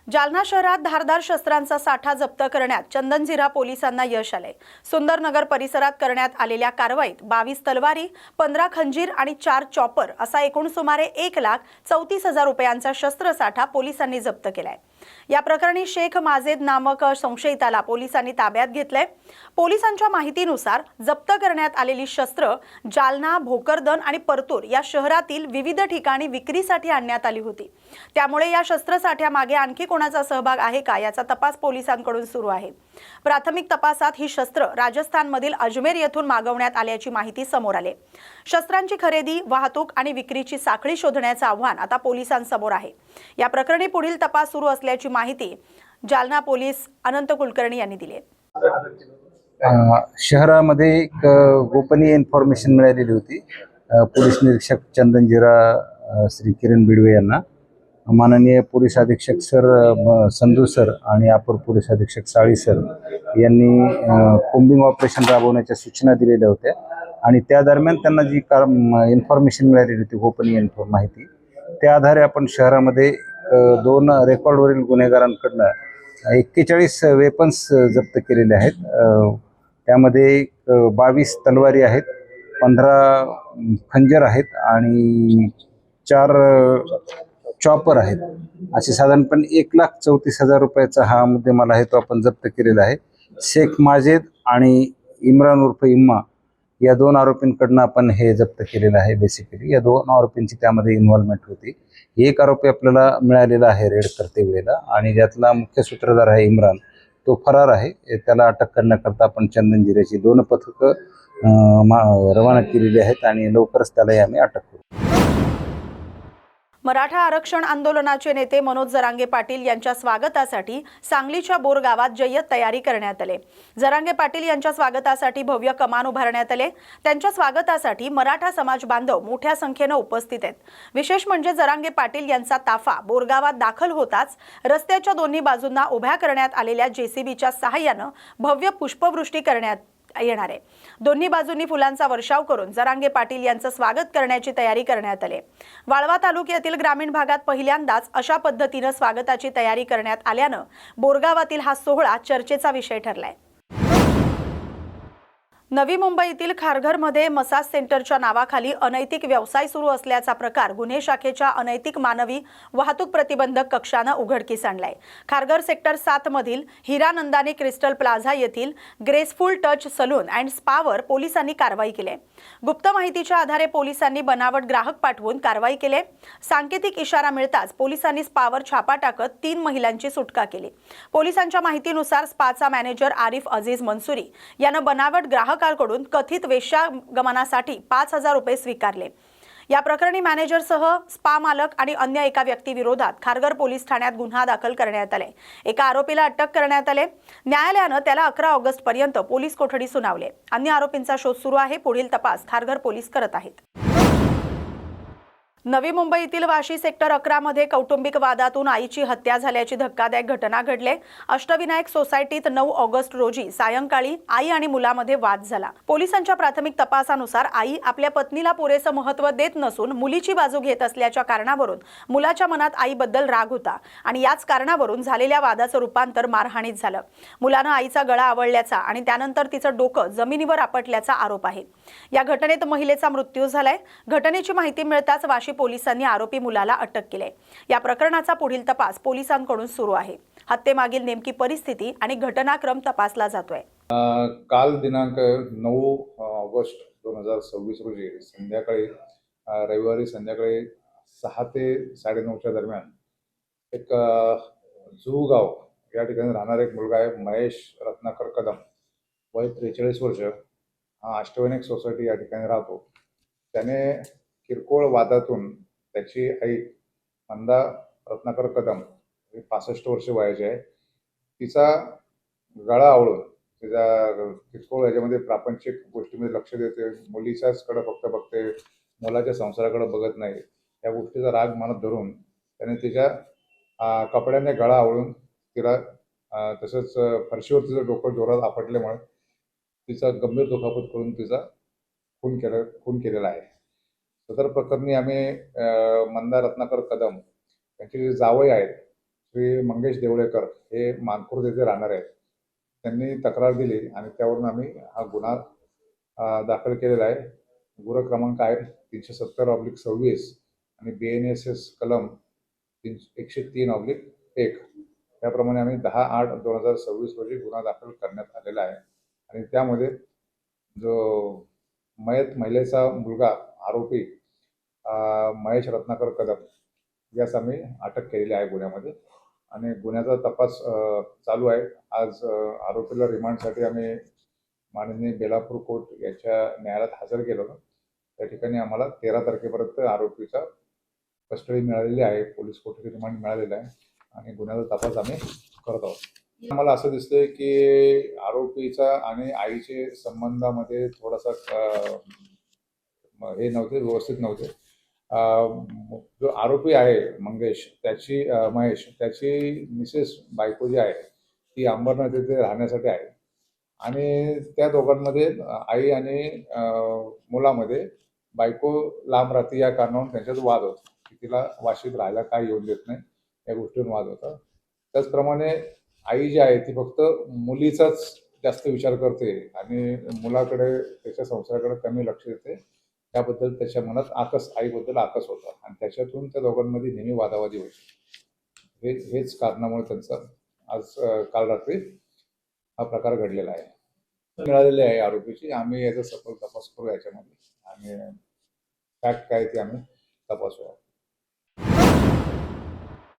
जालना शहरात धारदार शस्त्रांचा साठा जप्त करण्यात चंदनझिरा पोलिसांना यश आले। सुंदरनगर परिसरात करण्यात आलेल्या कारवाईत 22 तलवारी, 15 खंजीर आणि 4 चॉपर असा एकूण सुमारे 1,34,000 रुपयांचा शस्त्रसाठा पोलिसांनी जप्त केलाय। या प्रकरणी शेख माजेद नामक संशयिताला पोलिसांनी ताब्यात घेतले। पोलिसांच्या माहितीनुसार जप्त करण्यात आलेली शस्त्र जालना, भोकरदन आणि परतूर या शहरातील विविध ठिकाणी विक्रीसाठी आणण्यात आली होती। त्यामुळे या शस्त्रसाठ्यामागे आणखी कोणाचा सहभाग आहे का याचा तपास पोलिसांकडून सुरू आहे। प्राथमिक तपासात ही शस्त्र राजस्थानमधील अजमेर येथून मागवण्यात आल्याची माहिती समोर आली। शस्त्रांची खरेदी, वाहतूक आणि विक्रीची साखळी शोधण्याचे आव्हान आता पोलिसांसमोर आहे। या प्रकरणी पुढील तपास सुरू असल्याची माहिती जालना पोलीस अनंत कुलकर्णी यांनी दिली। शहरामध्ये एक गोपनीय इन्फॉर्मेशन मिळालेली होती। पोलीस निरीक्षक चंदनझिरा श्री किरण बिडवे यांना माननीय पोलीस अधीक्षक सर संधू सर आणि अपर पोलीस अधीक्षक साळी सर यांनी कोम्बिंग ऑपरेशन राबवण्याच्या सूचना दिलेल्या होत्या आणि त्या दरम्यान त्यांना जी इन्फॉर्मेशन मिळालेली होती, गोपनीय माहिती, त्या आधारे आपण शहरामध्ये 2 रेकॉर्डवरील गुन्हेगारांकडनं 41 वेपन्स जप्त केलेले आहेत। त्यामध्ये 22 तलवारी आहेत, 15 खंजर आहेत आणि 4 चॉपर आहेत। असे साधारणपणे 1,34,000 रुपयाचा हा मुद्देमाल आहे, तो आपण जप्त केलेला आहे। शेख माजेद आणि इम्रान उर्फ इम्मा या 2 आरोपींकडनं आपण हे जप्त केलेलं आहे। बेसिकली या 2 आरोपींची त्यामध्ये इन्व्हॉल्वमेंट होती। एक आरोपी आपल्याला मिळालेला आहे रेड करते वेळेला आणि ज्यातला मुख्य सूत्रधार आहे इम्रान, तो फरार आहे। त्याला अटक करण्याकरता आपण चंदनझिऱ्याची 2 पथकं रवाना केलेली आहेत आणि लवकरच त्यालाही आम्ही अटक करू। मराठा आरक्षण आंदोलनाचे नेते मनोज जरांगे पाटील यांच्या स्वागतासाठी सांगलीच्या बोर गावात जय्यत तयारी करण्यात आली। जरांगे पाटील यांच्या स्वागतासाठी भव्य कमान उभारण्यात आले। त्यांच्या स्वागतासाठी मराठा समाज बांधव मोठ्या संख्येने उपस्थित आहेत। विशेष म्हणजे जरांगे पाटील यांचा ताफा बोरगावात दाखल होताच रस्त्याच्या दोन्ही बाजूंना उभ्या करण्यात आलेल्या जेसीबीच्या सहाय्याने भव्य पुष्पवृष्टी करण्यात येणार आहे। दोन्ही बाजूंनी फुलांचा वर्षाव करून जरांगे पाटील यांचं स्वागत करण्याची तयारी करण्यात आली। वाळवा तालुक्यातील ग्रामीण भागात पहिल्यांदाच अशा पद्धतीने स्वागताची तयारी करण्यात आल्याने बोरगावातील हा सोहळा चर्चेचा विषय ठरलाय। नवी मुंबईतील खारघरमध्ये मसाज सेंटरच्या नावाखाली अनैतिक व्यवसाय सुरू असल्याचा प्रकार गुन्हे शाखेच्या अनैतिक मानवी वाहतूक प्रतिबंधक कक्षाने उघडकीस आणलाय। खारघर सेक्टर 7 मधील हिरानंदानी क्रिस्टल प्लाझा येथील ग्रेसफुल टच सलून अँड स्पावर पोलिसांनी कारवाई केली। गुप्त माहितीच्या आधारे पोलिसांनी बनावट ग्राहक पाठवून कारवाई केली। सांकेतिक इशारा मिळताच पोलिसांनी स्पावर छापा टाकत 3 महिलांची सुटका केली। पोलिसांच्या माहितीनुसार स्पाचा मॅनेजर आरिफ अजीज मंसुरी याने बनावट ग्राहक कडून कथित वेश्यागमनासाठी 5,000 रुपये स्वीकारले। या प्रकरणी मॅनेजरसह स्पा मालक आणि अन्य एका व्यक्तीविरोधात खारघर पोलीस ठाण्यात गुन्हा दाखल करण्यात आले। एका आरोपीला अटक करण्यात आले। न्यायालयाने त्याला 11 ऑगस्ट पर्यंत पोलीस कोठडी सुनावली। अन्य आरोपींचा शोध सुरू आहे। पुढील तपास खारघर पोलीस करत आहेत। नवी मुंबईतील वाशी सेक्टर 11 मध्ये कौटुंबिक वादातून आईची हत्या झाल्याची धक्कादायक घटना घडली। अष्टविनायक सोसायटीत 9 ऑगस्ट रोजी सायंकाळी आई आणि मुलामध्ये वाद झाला। पोलिसांच्या प्राथमिक तपासानुसार आई आपल्या पत्नीला पुरेसे महत्त्व देत नसून मुलीची बाजू घेत असल्याच्या कारणावरून मुलाच्या मनात आईबद्दल राग होता आणि याच कारणावरून झालेल्या वादाचं रूपांतर मारहाणीत झालं। मुलाने आईचा गळा आवळल्याचा आणि त्यानंतर तिचं डोकं जमिनीवर आपटल्याचा आरोप आहे। या घटनेत महिलेचा मृत्यू झालाय। घटनेची माहिती मिळताच वाशी पोलिसांनी आरोपी मुलाला अटक केली। या प्रकरणाचा पुढील तपास पोलिसांकडून सुरू आहे। हत्येमागील नेमकी परिस्थिती आणि घटनाक्रम तपासला जातोय। काल दिनांक 9 ऑगस्ट 2026 रोजी संध्याकाळी रविवारी संध्याकाळी 6 ते 9:30च्या दरम्यान एक जुगाव या ठिकाणी राहणारा एक मुलगा आहे, महेश रत्नाकर कदम, वय 43 वर्ष, हा अष्टविनायक सोसायटी या ठिकाणी राहतो। त्याने किरकोळ वादातून त्याची आई मंदा रत्नाकर कदम, 65 वर्ष वयाची आहे, तिचा गळा आवळून तिचा किरकोळ याच्यामध्ये प्रापंचिक गोष्टीमध्ये लक्ष देते, मुलीच्याच कडे फक्त बघते, मुलाच्या संसाराकडे बघत नाही। या गोष्टीचा राग मनात धरून त्याने तिच्या कपड्याने गळा आवळून तिला तसंच फरशीवर तिचं डोकं जोरात आपटल्यामुळे तिचा गंभीर दुखापत करून तिचा खून केलेला आहे। सदर प्रकरणी आम्ही मंदा रत्नाकर कदम यांचे जे जावई आहेत श्री मंगेश देवळेकर हे मानखुर्द येथे राहणार आहेत. त्यांनी तक्रार दिली आणि त्यावरून आम्ही हा गुन्हा दाखल केलेला आहे. गुन्हा क्रमांक आहे 370/26 आणि BNSS कलम 103/1. त्याप्रमाणे आम्ही 10/8/2026 रोजी गुन्हा दाखल करण्यात आलेला आहे. आणि त्यामध्ये जो मयत महिलेचा मुलगा आरोपी महेश रत्नाकर कदम यास आम्ही अटक केलेली आहे गुन्ह्यामध्ये आणि गुन्ह्याचा तपास चालू आहे. आज आरोपीला रिमांडसाठी आम्ही माननीय बेलापूर कोर्ट याच्या न्यायालयात हजर केलं होतं. त्या ठिकाणी आम्हाला 13 तारखेपर्यंत आरोपीचा कस्टडी मिळालेली आहे. पोलीस कोठडी रिमांड मिळालेला आहे आणि गुन्ह्याचा तपास आम्ही करत आहोत. आम्हाला असं दिसतंय की आरोपीचा आणि आईचे संबंधामध्ये थोडासा हे नव्हते, व्यवस्थित नव्हते. जो आरोपी आहे महेश त्याची मिसेस बायको जी आहे ती अंबरनाथ येथे राहण्यासाठी आहे आणि त्या दोघांमध्ये आई आणि मुलामध्ये बायको लांब राहते या कारणावरून त्यांच्यात वाद होता की तिला वाशीत राहायला काय येऊन देत नाही, या गोष्टीवर वाद होता. त्याचप्रमाणे आई जी आहे ती फक्त मुलीचाच जास्त विचार करते आणि मुलाकडे, त्याच्या संसाराकडे कमी लक्ष देते. त्याबद्दल त्याच्या मनात आईबद्दल आकस होता आणि त्याच्यातून त्या दोघांमध्ये नेहमी वादावादी होती. हेच कारणामुळे त्यांचा आज काल रात्री हा प्रकार घडलेला आहे. मिळालेली आहे आरोपीची. आम्ही याचा सखोल तपास करू याच्यामध्ये आणि फॅक्ट काय ते आम्ही तपासू.